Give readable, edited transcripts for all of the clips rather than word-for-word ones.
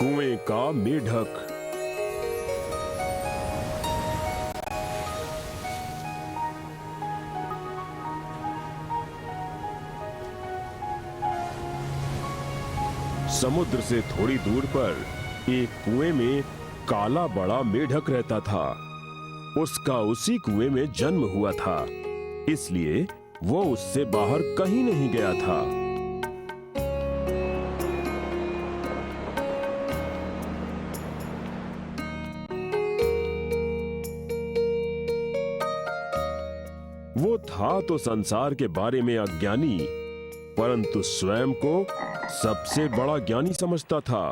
कुएं का मेढक। समुद्र से थोड़ी दूर पर एक कुएं में काला बड़ा मेढक रहता था। उसका उसी कुएं में जन्म हुआ था, इसलिए वो उससे बाहर कहीं नहीं गया था। वो था तो संसार के बारे में अज्ञानी, परंतु स्वयं को सबसे बड़ा ज्ञानी समझता था।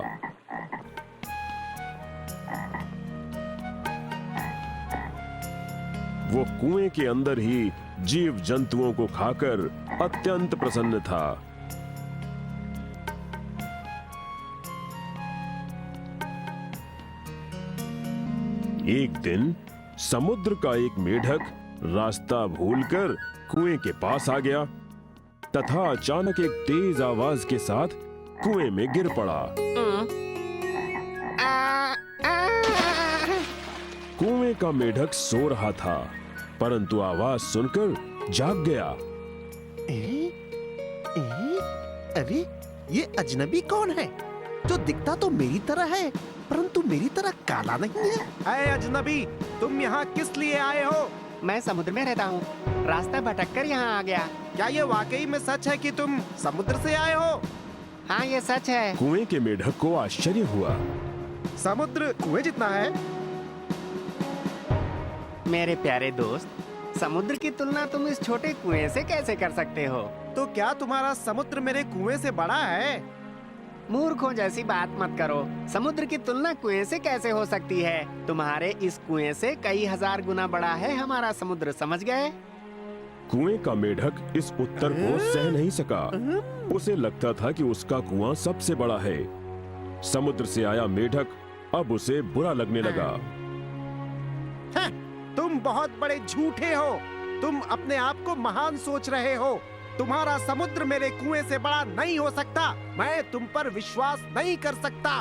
वो कुएं के अंदर ही जीव जंतुओं को खाकर अत्यंत प्रसन्न था। एक दिन समुद्र का एक मेढक रास्ता भूलकर कुएं के पास आ गया तथा अचानक एक तेज आवाज के साथ कुएं में गिर पड़ा। कुएं का मेढक सो रहा था, परंतु आवाज सुनकर जाग गया। अरे ये अजनबी कौन है जो दिखता तो मेरी तरह है परंतु मेरी तरह काला नहीं है? अरे अजनबी, तुम यहाँ किस लिए आए हो? मैं समुद्र में रहता हूँ, रास्ता भटक कर यहाँ आ गया। क्या ये वाकई में सच है कि तुम समुद्र से आए हो? हाँ, ये सच है। कुएं के मेढक को आश्चर्य हुआ। समुद्र कुएं जितना है? मेरे प्यारे दोस्त, समुद्र की तुलना तुम इस छोटे कुएं से कैसे कर सकते हो? तो क्या तुम्हारा समुद्र मेरे कुएं से बड़ा है? मूर्खों जैसी बात मत करो। समुद्र की तुलना कुएं से कैसे हो सकती है? तुम्हारे इस कुएं से कई हजार गुना बड़ा है हमारा समुद्र, समझ गए? कुएं का मेढक इस उत्तर को सह नहीं सका। उसे लगता था कि उसका कुआं सबसे बड़ा है। समुद्र से आया मेढक अब उसे बुरा लगने लगा। तुम बहुत बड़े झूठे हो। तुम अपने आप को महान सोच रहे हो। तुम्हारा समुद्र मेरे कुएं से बड़ा नहीं हो सकता। मैं तुम पर विश्वास नहीं कर सकता।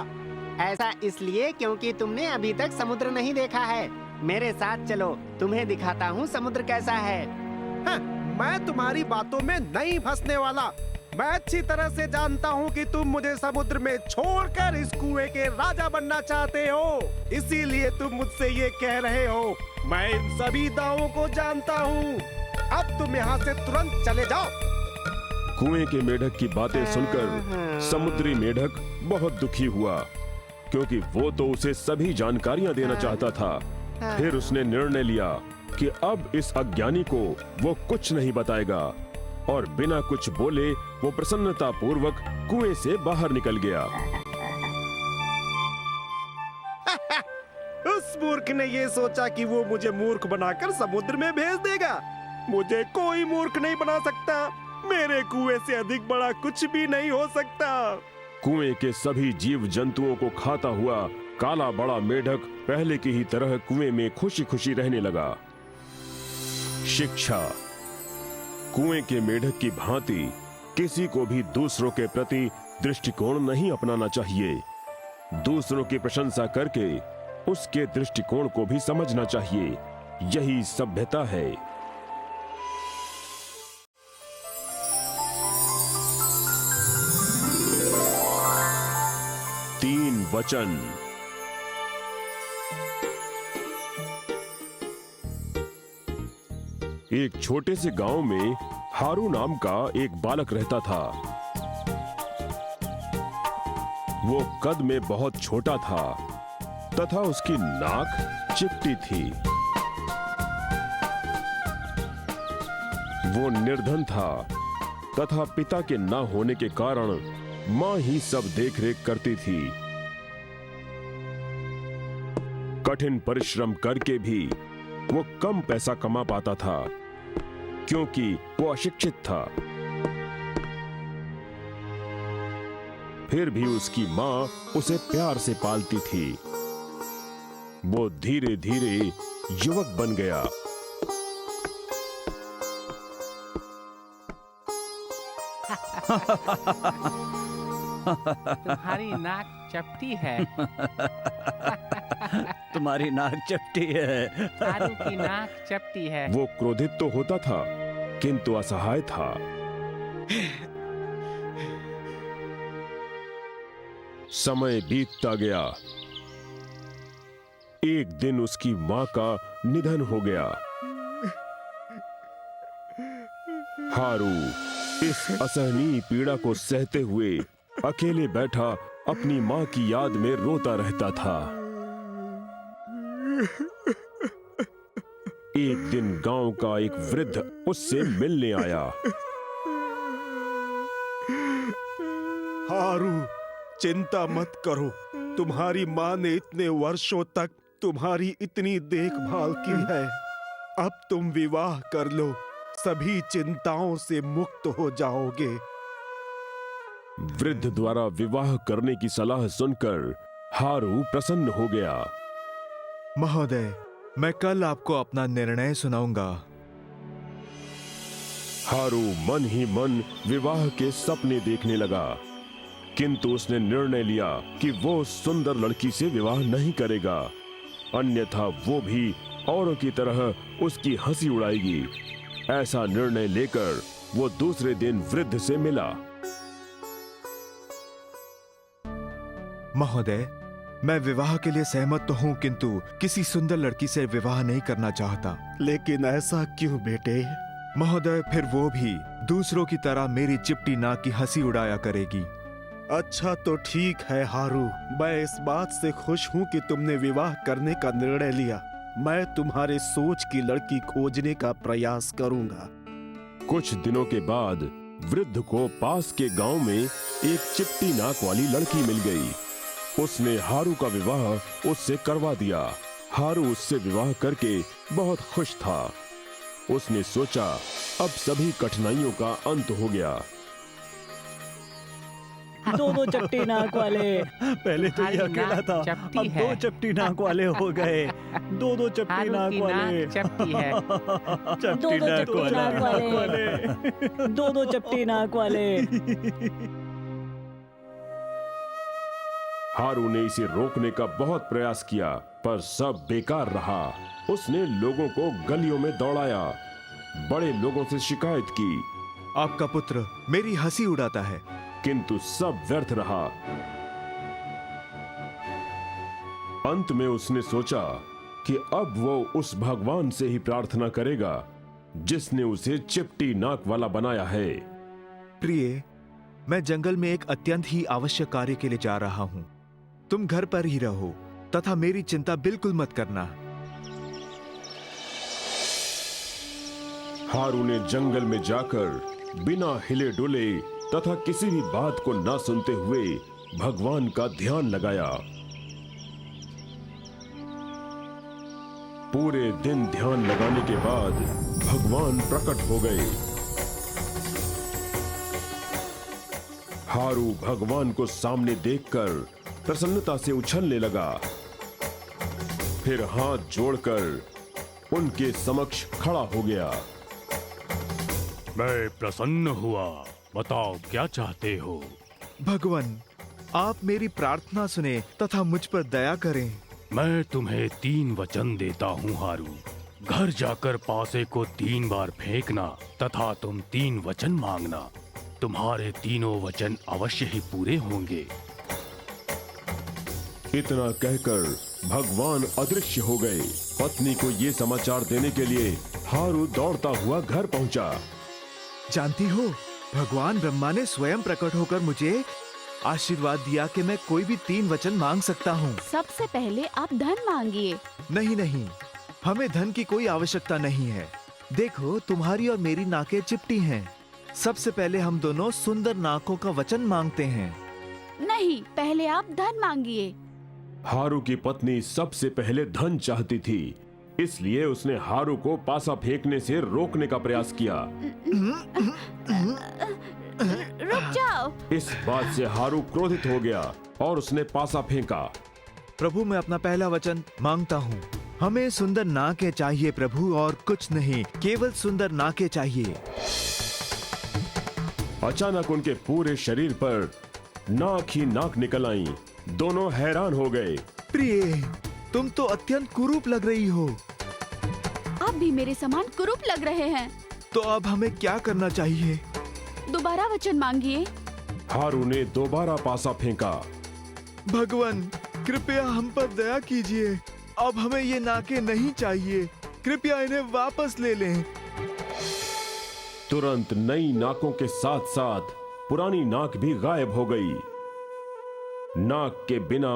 ऐसा इसलिए क्योंकि तुमने अभी तक समुद्र नहीं देखा है। मेरे साथ चलो, तुम्हें दिखाता हूँ समुद्र कैसा है। मैं तुम्हारी बातों में नहीं फंसने वाला। मैं अच्छी तरह से जानता हूँ कि तुम मुझे समुद्र में छोड़कर इस कुएं के राजा बनना चाहते हो, इसीलिए तुम मुझसे ये कह रहे हो। मैं इन सभी दावों को जानता हूँ। अब तुम यहाँ से तुरंत चले जाओ। कुएं के मेढक की बातें सुनकर समुद्री मेढक बहुत दुखी हुआ, क्योंकि वो तो उसे सभी जानकारियां देना चाहता था। फिर उसने निर्णय लिया कि अब इस अज्ञानी को वो कुछ नहीं बताएगा, और बिना कुछ बोले वो प्रसन्नता पूर्वक कुएं से बाहर निकल गया। उस मूर्ख ने ये सोचा कि वो मुझे मूर्ख बनाकर समुद्र में भेज देगा। मुझे कोई मूर्ख नहीं बना सकता। मेरे कुएं से अधिक बड़ा कुछ भी नहीं हो सकता। कुएं के सभी जीव जंतुओं को खाता हुआ काला बड़ा मेढक पहले की ही तरह कुएं में खुशी खुशी रहने लगा। शिक्षा। कुएं के मेढक की भांति किसी को भी दूसरों के प्रति दृष्टिकोण नहीं अपनाना चाहिए। दूसरों की प्रशंसा करके उसके दृष्टिकोण को भी समझना चाहिए। यही सभ्यता है। तीन वचन। एक छोटे से गांव में हारू नाम का एक बालक रहता था। वो कद में बहुत छोटा था तथा उसकी नाक चिपटी थी। वो निर्धन था तथा पिता के न होने के कारण मां ही सब देखरेख करती थी। कठिन परिश्रम करके भी वो कम पैसा कमा पाता था, क्योंकि वो अशिक्षित था। फिर भी उसकी मां उसे प्यार से पालती थी। वो धीरे धीरे युवक बन गया। तुम्हारी नाक चपटी है। तुम्हारी नाक चपटी है। हारू की नाक चपटी है। वो क्रोधित तो होता था किंतु असहाय था। समय बीतता गया। एक दिन उसकी मां का निधन हो गया। हारू इस असहनीय पीड़ा को सहते हुए अकेले बैठा अपनी मां की याद में रोता रहता था। एक दिन गांव का एक वृद्ध उससे मिलने आया। हारू, चिंता मत करो। तुम्हारी माँ ने इतने वर्षों तक तुम्हारी इतनी देखभाल की है। अब तुम विवाह कर लो, सभी चिंताओं से मुक्त हो जाओगे। वृद्ध द्वारा विवाह करने की सलाह सुनकर हारू प्रसन्न हो गया। महोदय, मैं कल आपको अपना निर्णय सुनाऊंगा। हारू मन ही मन विवाह के सपने देखने लगा, किंतु उसने निर्णय लिया कि वो उस सुंदर लड़की से विवाह नहीं करेगा, अन्यथा वो भी औरों की तरह उसकी हंसी उड़ाएगी। ऐसा निर्णय लेकर वो दूसरे दिन वृद्ध से मिला। महोदय, मैं विवाह के लिए सहमत तो हूँ, किंतु किसी सुंदर लड़की से विवाह नहीं करना चाहता। लेकिन ऐसा क्यों बेटे? महोदय, फिर वो भी दूसरों की तरह मेरी चिपटी नाक की हंसी उड़ाया करेगी। अच्छा तो ठीक है हारू, मैं इस बात से खुश हूँ कि तुमने विवाह करने का निर्णय लिया। मैं तुम्हारे सोच की लड़की खोजने का प्रयास करूंगा। कुछ दिनों के बाद वृद्ध को पास के गांव में एक चिपटी नाक वाली लड़की मिल गई। उसने हारू का विवाह उससे करवा दिया। हारू उससे विवाह करके बहुत खुश था। उसने सोचा अब सभी कठिनाइयों का अंत हो गया। दो चपटी नाक वाले। पहले तो ये तुम्हारी अकेला नाक था, चपटी अब है। दो चपटी नाक वाले हो गए। दो चपटी हारू नाक की वाले। नाक चपटी है। चपटी नाक वाले। दो चपटी नाक वाले। हारू ने इसे रोकने का बहुत प्रयास किया, पर सब बेकार रहा। उसने लोगों को गलियों में दौड़ाया, बड़े लोगों से शिकायत की, आपका पुत्र मेरी हंसी उड़ाता है। किंतु सब व्यर्थ रहा। अंत में उसने सोचा कि अब वो उस भगवान से ही प्रार्थना करेगा जिसने उसे चिपटी नाक वाला बनाया है। प्रिय, मैं जंगल में एक अत्यंत ही आवश्यक कार्य के लिए जा रहा हूँ। तुम घर पर ही रहो तथा मेरी चिंता बिल्कुल मत करना। हारू ने जंगल में जाकर बिना हिले डुले तथा किसी भी बात को ना सुनते हुए भगवान का ध्यान लगाया। पूरे दिन ध्यान लगाने के बाद भगवान प्रकट हो गए। हारू भगवान को सामने देखकर प्रसन्नता से उछलने लगा। फिर हाथ जोड़कर उनके समक्ष खड़ा हो गया। मैं प्रसन्न हुआ, बताओ क्या चाहते हो? भगवान, आप मेरी प्रार्थना सुने तथा मुझ पर दया करें। मैं तुम्हें 3 वचन देता हूँ हारू। घर जाकर पासे को 3 बार फेंकना तथा तुम 3 वचन मांगना। तुम्हारे तीनों वचन अवश्य ही पूरे होंगे। इतना कहकर भगवान अदृश्य हो गए। पत्नी को ये समाचार देने के लिए हारू दौड़ता हुआ घर पहुंचा। जानती हो, भगवान ब्रह्मा ने स्वयं प्रकट होकर मुझे आशीर्वाद दिया कि मैं कोई भी 3 वचन मांग सकता हूँ। सबसे पहले आप धन मांगिए। नहीं नहीं, हमें धन की कोई आवश्यकता नहीं है। देखो, तुम्हारी और मेरी नाकें चिपटी हैं। सबसे पहले हम दोनों सुंदर नाकों का वचन मांगते हैं। नहीं, पहले आप धन मांगिए। हारू की पत्नी सबसे पहले धन चाहती थी, इसलिए उसने हारू को पासा फेंकने से रोकने का प्रयास किया। रुक जाओ। इस बात से हारू क्रोधित हो गया और उसने पासा फेंका। प्रभु, मैं अपना पहला वचन मांगता हूँ। हमें सुंदर नाकें चाहिए प्रभु, और कुछ नहीं, केवल सुंदर नाकें चाहिए। अचानक उनके पूरे शरीर पर नाक ही नाक निकल आईं, दोनों हैरान हो गए। प्रिय, तुम तो अत्यंत कुरूप लग रही हो। आप भी मेरे समान कुरूप लग रहे हैं। तो अब हमें क्या करना चाहिए? दोबारा वचन मांगिए। हारू ने दोबारा पासा फेंका। भगवान, कृपया हम पर दया कीजिए। अब हमें ये नाकें नहीं चाहिए। कृपया इन्हें वापस ले लें। तुरंत नई नाकों के साथ साथ पुरानी नाक भी गायब हो गई। नाक के बिना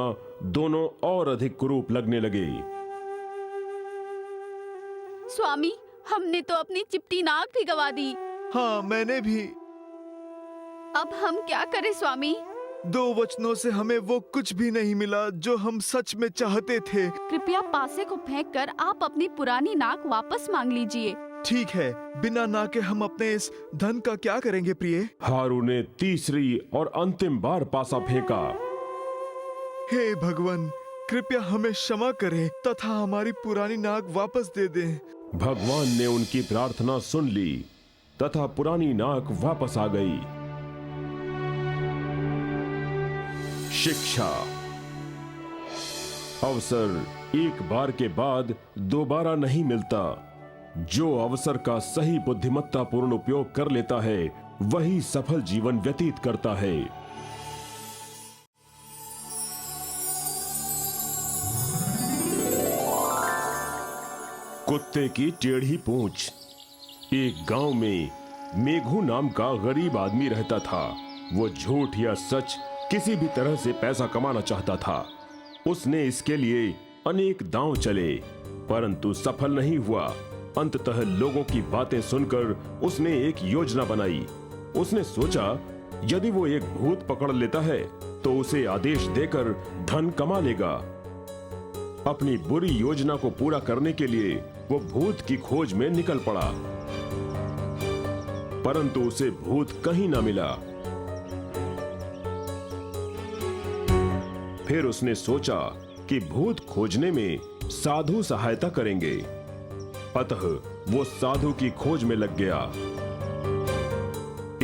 दोनों और अधिक कुरूप लगने लगे। स्वामी, हमने तो अपनी चिपटी नाक भी गवा दी। हाँ, मैंने भी। अब हम क्या करें स्वामी? 2 वचनों से हमें वो कुछ भी नहीं मिला जो हम सच में चाहते थे। कृपया पासे को फेंककर आप अपनी पुरानी नाक वापस मांग लीजिए। ठीक है, बिना नाके हम अपने इस धन का क्या करेंगे प्रिय? हारू ने तीसरी और अंतिम बार पासा फेंका। हे भगवान, कृपया हमें क्षमा करें तथा हमारी पुरानी नाक वापस दे दें। भगवान ने उनकी प्रार्थना सुन ली तथा पुरानी नाक वापस आ गई। शिक्षा। अवसर एक बार के बाद दोबारा नहीं मिलता। जो अवसर का सही बुद्धिमत्तापूर्ण उपयोग कर लेता है, वही सफल जीवन व्यतीत करता है। कुत्ते की टेढ़ी पूंछ। एक गांव में मेघू नाम का गरीब आदमी रहता था। वो झूठ या सच किसी भी तरह से पैसा कमाना चाहता था। उसने इसके लिए अनेक दांव चले, परंतु सफल नहीं हुआ। अंततः लोगों की बातें सुनकर उसने एक योजना बनाई। उसने सोचा, यदि वो एक भूत पकड़ लेता है तो उसे आदेश देकर धन कमा लेगा। अपनी बुरी योजना को पूरा करने के लिए वो भूत की खोज में निकल पड़ा, परंतु उसे भूत कहीं ना मिला। फिर उसने सोचा कि भूत खोजने में साधु सहायता करेंगे, अतः वो साधु की खोज में लग गया।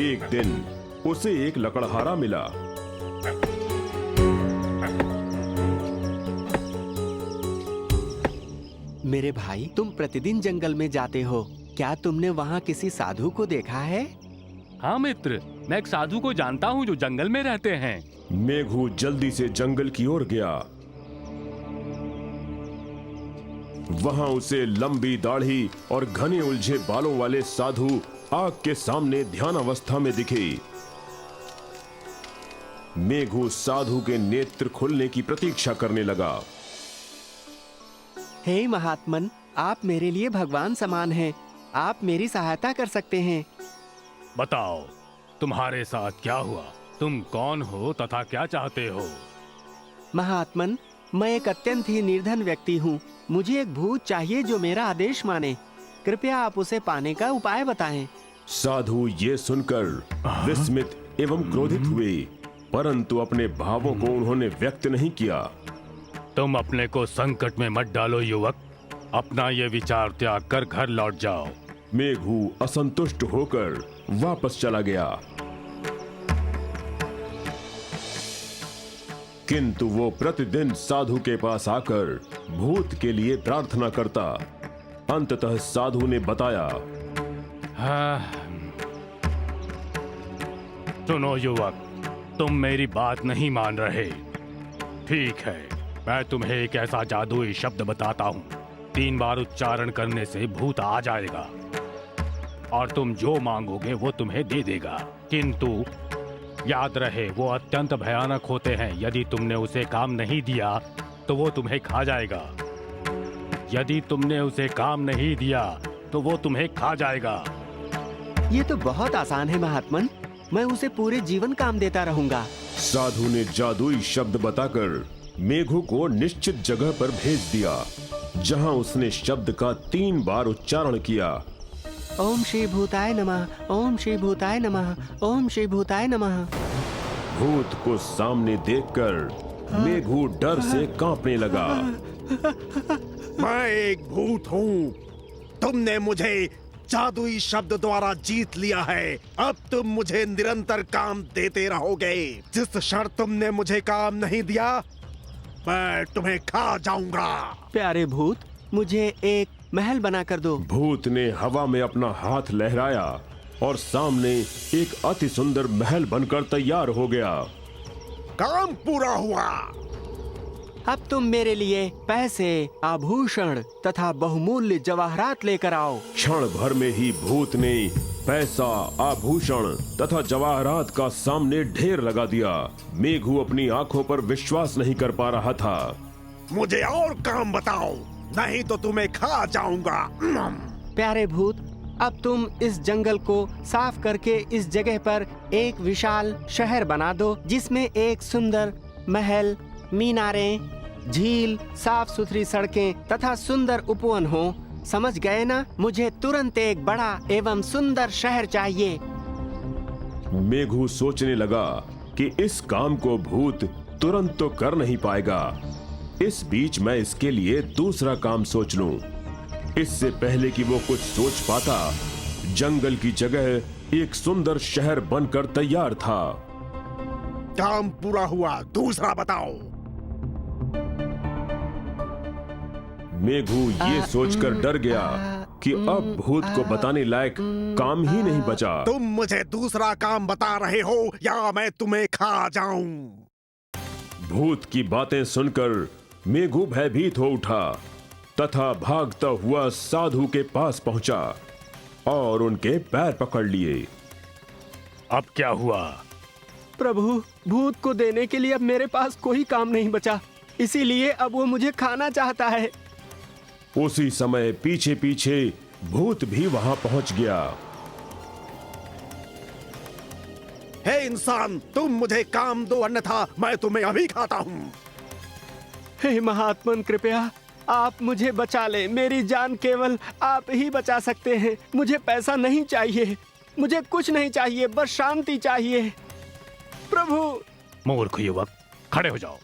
एक दिन उसे एक लकड़हारा मिला। मेरे भाई, तुम प्रतिदिन जंगल में जाते हो, क्या तुमने वहाँ किसी साधु को देखा है? हाँ मित्र, मैं एक साधु को जानता हूँ जो जंगल में रहते हैं। मेघू जल्दी से जंगल की ओर गया। वहां उसे लंबी दाढ़ी और घने उलझे बालों वाले साधु आग के सामने ध्यान अवस्था में दिखे। मेघू साधु के नेत्र खुलने की प्रतीक्षा करने लगा। हे महात्मन, आप मेरे लिए भगवान समान हैं। आप मेरी सहायता कर सकते हैं। बताओ, तुम्हारे साथ क्या हुआ? तुम कौन हो तथा क्या चाहते हो? महात्मन, मैं एक अत्यंत ही निर्धन व्यक्ति हूँ। मुझे एक भूत चाहिए जो मेरा आदेश माने। कृपया आप उसे पाने का उपाय बताएं। साधु ये सुनकर विस्मित एवं क्रोधित हुए, परंतु अपने भावों को उन्होंने व्यक्त नहीं किया। तुम अपने को संकट में मत डालो युवक, अपना ये विचार त्याग कर घर लौट जाओ। मेघू असंतुष्ट होकर वापस चला गया, किंतु वो प्रतिदिन साधु के पास आकर भूत के लिए प्रार्थना करता। अंततः साधु ने बताया, सुनो युवक, तुम मेरी बात नहीं मान रहे। ठीक है, मैं तुम्हें एक ऐसा जादुई शब्द बताता हूँ। 3 बार उच्चारण करने से भूत आ जाएगा और तुम जो मांगोगे वो तुम्हें दे देगा। किंतु याद रहे, वो अत्यंत भयानक होते हैं। यदि तुमने उसे काम नहीं दिया तो वो तुम्हें खा जाएगा। यदि तुमने उसे काम नहीं दिया तो वो तुम्हें खा जाएगा। ये तो बहुत आसान है महात्मन, मैं उसे पूरे जीवन काम देता रहूंगा। साधु ने जादुई शब्द बताकर मेघू को निश्चित जगह पर भेज दिया, जहां उसने शब्द का 3 बार उच्चारण किया। ओम श्री भूताय नमः, ओम श्री भूताय नमः, ओम श्री भूताय नमः। भूत को सामने देखकर मेघू डर से कांपने लगा। मैं एक भूत हूँ। तुमने मुझे जादुई शब्द द्वारा जीत लिया है। अब तुम मुझे निरंतर काम देते रहोगे। जिस क्षण तुमने मुझे काम नहीं दिया, मैं तुम्हें खा जाऊंगा। प्यारे भूत, मुझे एक महल बना कर दो। भूत ने हवा में अपना हाथ लहराया और सामने एक अति सुंदर महल बनकर तैयार हो गया। काम पूरा हुआ। अब तुम मेरे लिए पैसे, आभूषण तथा बहुमूल्य जवाहरात लेकर आओ। क्षण भर में ही भूत ने पैसा, आभूषण तथा जवाहरात का सामने ढेर लगा दिया। मेघू अपनी आंखों पर विश्वास नहीं कर पा रहा था। मुझे और काम बताओ, नहीं तो तुम्हें खा जाऊंगा। प्यारे भूत, अब तुम इस जंगल को साफ करके इस जगह पर एक विशाल शहर बना दो, जिसमें एक सुंदर महल, मीनारें, झील, साफ सुथरी सड़कें तथा सुंदर उपवन हो। समझ गए ना? मुझे तुरंत एक बड़ा एवं सुंदर शहर चाहिए। मेघू सोचने लगा कि इस काम को भूत तुरंत तो कर नहीं पाएगा। इस बीच मैं इसके लिए दूसरा काम सोच लूं। इससे पहले कि वो कुछ सोच पाता, जंगल की जगह एक सुंदर शहर बनकर तैयार था। काम पूरा हुआ, दूसरा बताओ। मेघू ये सोचकर डर गया कि अब भूत को बताने लायक काम ही नहीं बचा। तुम मुझे दूसरा काम बता रहे हो या मैं तुम्हें खा जाऊं? भूत की बातें सुनकर मेघू भयभीत हो उठा तथा भागता हुआ साधु के पास पहुंचा और उनके पैर पकड़ लिए। अब क्या हुआ? प्रभु, भूत को देने के लिए अब मेरे पास कोई काम नहीं बचा, इसीलिए अब वो मुझे खाना चाहता है। उसी समय पीछे पीछे भूत भी वहां पहुंच गया। हे इंसान, तुम मुझे काम दो, अन्यथा मैं तुम्हें अभी खाता हूं। हे महात्मन, कृपया आप मुझे बचा ले। मेरी जान केवल आप ही बचा सकते हैं। मुझे पैसा नहीं चाहिए, मुझे कुछ नहीं चाहिए, बस शांति चाहिए। प्रभु। मूर्ख युवक, खड़े हो जाओ।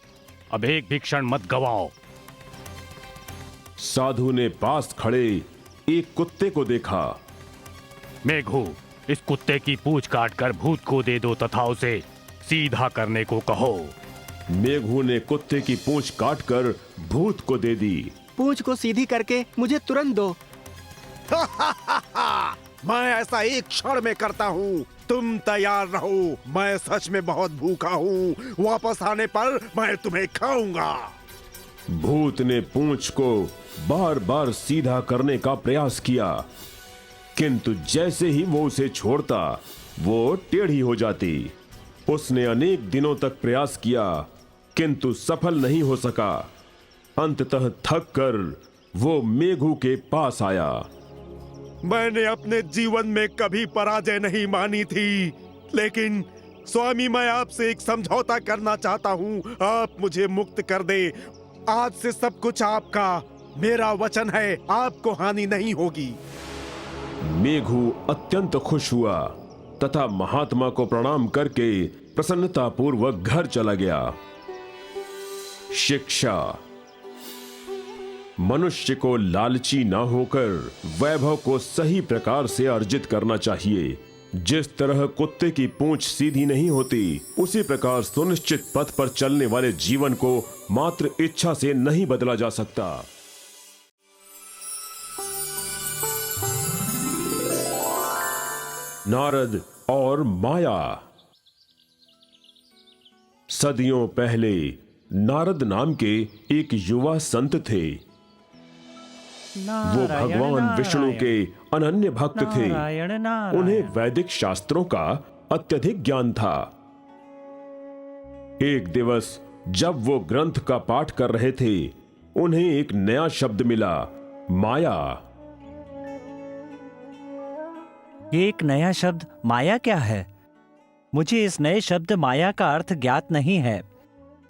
अब एक भी क्षण मत गवाओ। साधु ने पास खड़े एक कुत्ते को देखा। मेघू, इस कुत्ते की पूंछ काटकर भूत को दे दो तथा उसे सीधा करने को कहो। मेघू ने कुत्ते की पूंछ काटकर भूत को दे दी। पूंछ को सीधी करके मुझे तुरंत दो। मैं ऐसा एक क्षण में करता हूँ, तुम तैयार रहो। मैं सच में बहुत भूखा हूँ, वापस आने पर मैं तुम्हें खाऊंगा। भूत ने पूंछ को बार बार सीधा करने का प्रयास किया, किंतु जैसे ही वो उसे छोड़ता वो टेढ़ी हो जाती। उसने अनेक दिनों तक प्रयास किया, किंतु सफल नहीं हो सका। अंततः थक कर वो मेघू के पास आया। मैंने अपने जीवन में कभी पराजय नहीं मानी थी, लेकिन स्वामी, मैं आपसे एक समझौता करना चाहता हूँ। आप मुझे मुक्त कर दे। आज से सब कुछ आपका। मेरा वचन है, आपको हानि नहीं होगी। मेघू अत्यंत खुश हुआ तथा महात्मा को प्रणाम करके प्रसन्नता पूर्वक घर चला गया। शिक्षा। मनुष्य को लालची ना होकर वैभव को सही प्रकार से अर्जित करना चाहिए। जिस तरह कुत्ते की पूंछ सीधी नहीं होती, उसी प्रकार सुनिश्चित पथ पर चलने वाले जीवन को मात्र इच्छा से नहीं बदला जा सकता। नारद और माया। सदियों पहले नारद नाम के एक युवा संत थे। वो भगवान विष्णु के अनन्य भक्त थे। उन्हें वैदिक शास्त्रों का अत्यधिक ज्ञान था। एक दिवस जब वो ग्रंथ का पाठ कर रहे थे, उन्हें एक नया शब्द मिला, माया। एक नया शब्द माया क्या है? मुझे इस नए शब्द माया का अर्थ ज्ञात नहीं है।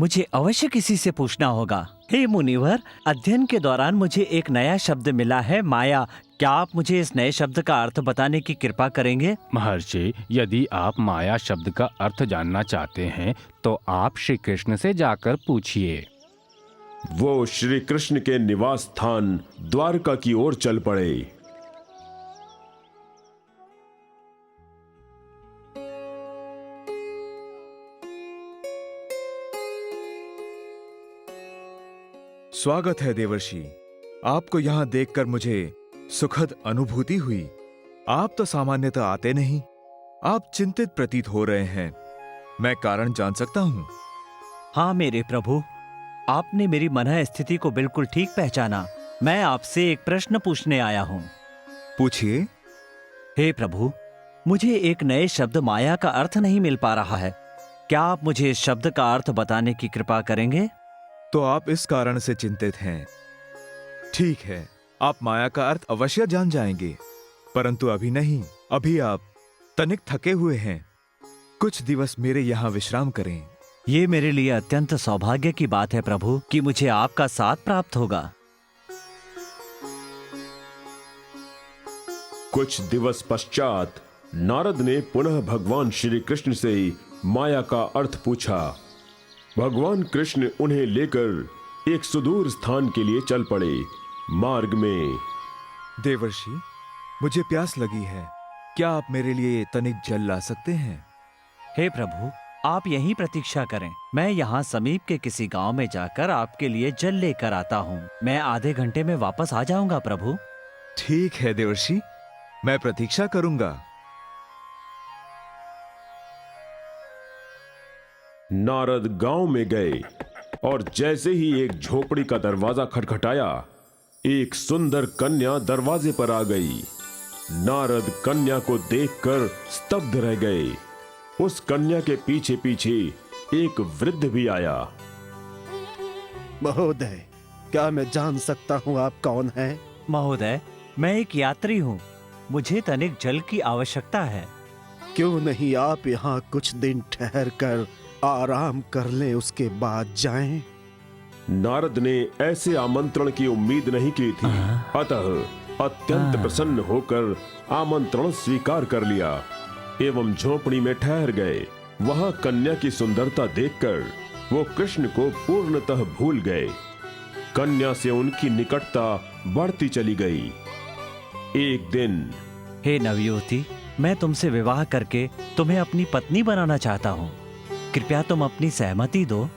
मुझे अवश्य किसी से पूछना होगा। हे मुनिवर, अध्ययन के दौरान मुझे एक नया शब्द मिला है, माया। क्या आप मुझे इस नए शब्द का अर्थ बताने की कृपा करेंगे? महर्षि, यदि आप माया शब्द का अर्थ जानना चाहते हैं तो आप श्री कृष्ण से जाकर पूछिए। वो श्री कृष्ण के निवास स्थान द्वारका की ओर चल पड़े। स्वागत है देवर्षि। आपको यहाँ देखकर मुझे सुखद अनुभूति हुई। आप तो सामान्यतः आते नहीं। आप चिंतित प्रतीत हो रहे हैं। मैं कारण जान सकता हूँ? हाँ मेरे प्रभु, आपने मेरी मनः स्थिति को बिल्कुल ठीक पहचाना। मैं आपसे एक प्रश्न पूछने आया हूँ। पूछिए। हे प्रभु, मुझे एक नए शब्द माया का अर्थ नहीं मिल पा रहा है। क्या आप मुझे इस शब्द का अर्थ बताने की कृपा करेंगे? तो आप इस कारण से चिंतित हैं। ठीक है, आप माया का अर्थ अवश्य जान जाएंगे, परंतु अभी नहीं। अभी आप तनिक थके हुए हैं। कुछ दिवस मेरे यहाँ विश्राम करें। ये मेरे लिए अत्यंत सौभाग्य की बात है प्रभु कि मुझे आपका साथ प्राप्त होगा। कुछ दिवस पश्चात नारद ने पुनः भगवान श्री कृष्ण से माया का अर्थ पूछा। भगवान कृष्ण उन्हें लेकर एक सुदूर स्थान के लिए चल पड़े। मार्ग में, देवर्षि, मुझे प्यास लगी है। क्या आप मेरे लिए तनिक जल ला सकते हैं? हे प्रभु, आप यहीं प्रतीक्षा करें। मैं यहाँ समीप के किसी गांव में जाकर आपके लिए जल लेकर आता हूँ। मैं आधे घंटे में वापस आ जाऊंगा प्रभु। ठीक है देवर्षि, मैं प्रतीक्षा करूंगा। नारद गांव में गए और जैसे ही एक झोपड़ी का दरवाजा खटखटाया, एक सुंदर कन्या दरवाजे पर आ गई। नारद कन्या को देखकर स्तब्ध रह गए। उस कन्या के पीछे पीछे एक वृद्ध भी आया। महोदय, क्या मैं जान सकता हूँ आप कौन हैं? महोदय, मैं एक यात्री हूँ। मुझे तनिक जल की आवश्यकता है। क्यों नहीं आप यहाँ कुछ दिन ठहर कर आराम कर लें, उसके बाद जाएं? नारद ने ऐसे आमंत्रण की उम्मीद नहीं की थी, अतः अत्यंत प्रसन्न होकर आमंत्रण स्वीकार कर लिया एवं झोपड़ी में ठहर गए। वहां कन्या की सुंदरता देखकर वो कृष्ण को पूर्णतः भूल गए। कन्या से उनकी निकटता बढ़ती चली गई। एक दिन, हे नवयुवती, मैं तुमसे विवाह करके तुम्हें अपनी पत्नी बनाना चाहता हूँ। कृपया तुम अपनी सहमति दो।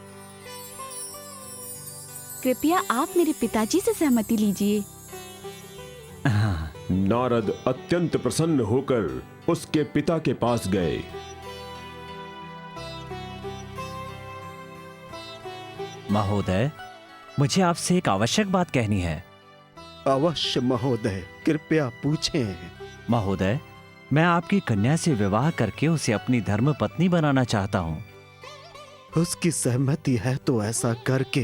कृपया आप मेरे पिताजी से सहमति लीजिए। नारद अत्यंत प्रसन्न होकर उसके पिता के पास गए। महोदय, मुझे आपसे एक आवश्यक बात कहनी है। अवश्य महोदय, कृपया पूछें। महोदय, मैं आपकी कन्या से विवाह करके उसे अपनी धर्म पत्नी बनाना चाहता हूँ। उसकी सहमति है तो ऐसा करके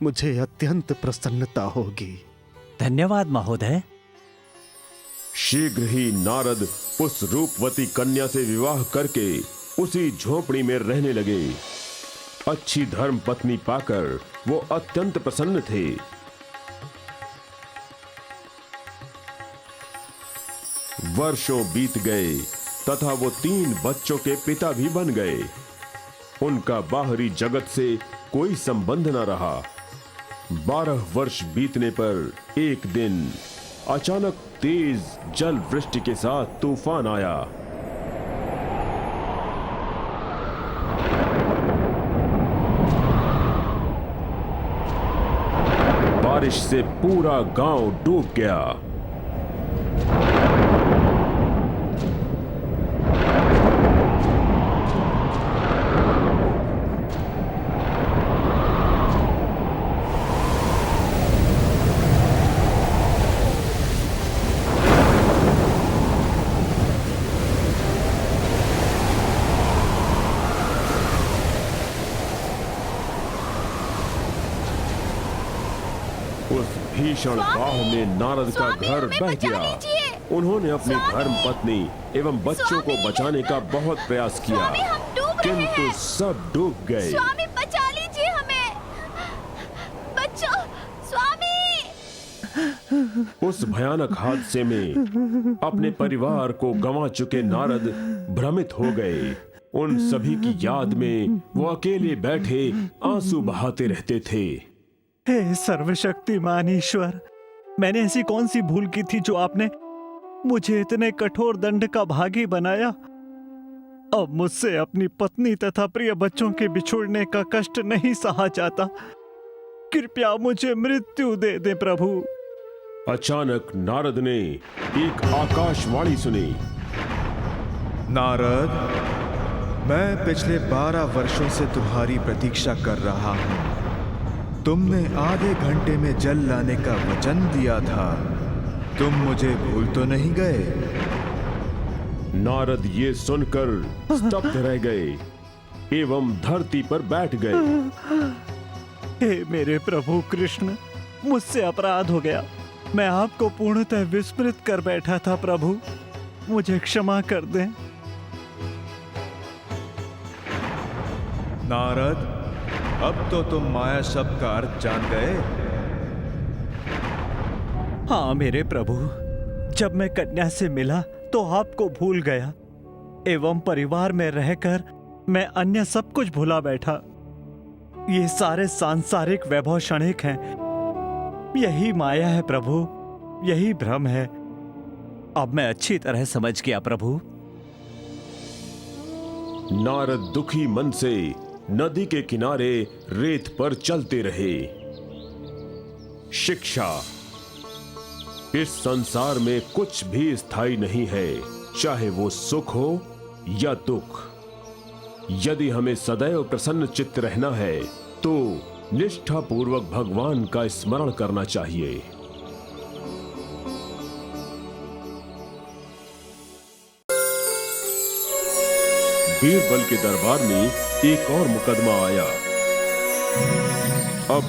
मुझे अत्यंत प्रसन्नता होगी। धन्यवाद महोदय। शीघ्र ही नारद उस रूपवती कन्या से विवाह करके उसी झोपड़ी में रहने लगे। अच्छी धर्म पत्नी पाकर वो अत्यंत प्रसन्न थे। वर्षों बीत गए तथा वो 3 बच्चों के पिता भी बन गए। उनका बाहरी जगत से कोई संबंध न रहा। 12 वर्ष बीतने पर एक दिन अचानक तेज जल वृष्टि के साथ तूफान आया। बारिश से पूरा गांव डूब गया। उस भीषण बाढ़ में नारद का घर बह गया। उन्होंने अपनी धर्म पत्नी एवं बच्चों को बचाने का बहुत प्रयास किया, किंतु सब डूब गए। स्वामी बचा लीजिए हमें, बच्चों, स्वामी। उस भयानक हादसे में अपने परिवार को गंवा चुके नारद भ्रमित हो गए। उन सभी की याद में वो अकेले बैठे आंसू बहाते रहते थे। हे सर्वशक्तिमान ईश्वर, मैंने ऐसी कौन सी भूल की थी जो आपने मुझे इतने कठोर दंड का भागी बनाया। अब मुझसे अपनी पत्नी तथा प्रिय बच्चों के बिछुड़ने का कष्ट नहीं सहा जाता। कृपया मुझे मृत्यु दे दे प्रभु। अचानक नारद ने एक आकाशवाणी सुनी। नारद, मैं पिछले 12 वर्षों से तुम्हारी प्रतीक्षा कर रहा हूं। तुमने आधे घंटे में जल लाने का वचन दिया था। तुम मुझे भूल तो नहीं गए? नारद ये सुनकर स्तब्ध रह गए एवं धरती पर बैठ गए। हे मेरे प्रभु कृष्ण, मुझसे अपराध हो गया। मैं आपको पूर्णतः विस्मृत कर बैठा था प्रभु, मुझे क्षमा कर दें। नारद, अब तो तुम माया शब्द का अर्थ जान गए। हाँ मेरे प्रभु, जब मैं कन्या से मिला तो आपको भूल गया एवं परिवार में रहकर मैं अन्य सब कुछ भुला बैठा। ये सारे सांसारिक वैभव क्षणिक हैं। यही माया है प्रभु, यही भ्रम है। अब मैं अच्छी तरह समझ गया प्रभु। नारद दुखी मन से नदी के किनारे रेत पर चलते रहे। शिक्षा, इस संसार में कुछ भी स्थायी नहीं है, चाहे वो सुख हो या दुख। यदि हमें सदैव प्रसन्न चित्त रहना है तो निष्ठापूर्वक भगवान का स्मरण करना चाहिए। बीरबल के दरबार में एक और मुकदमा आया। अब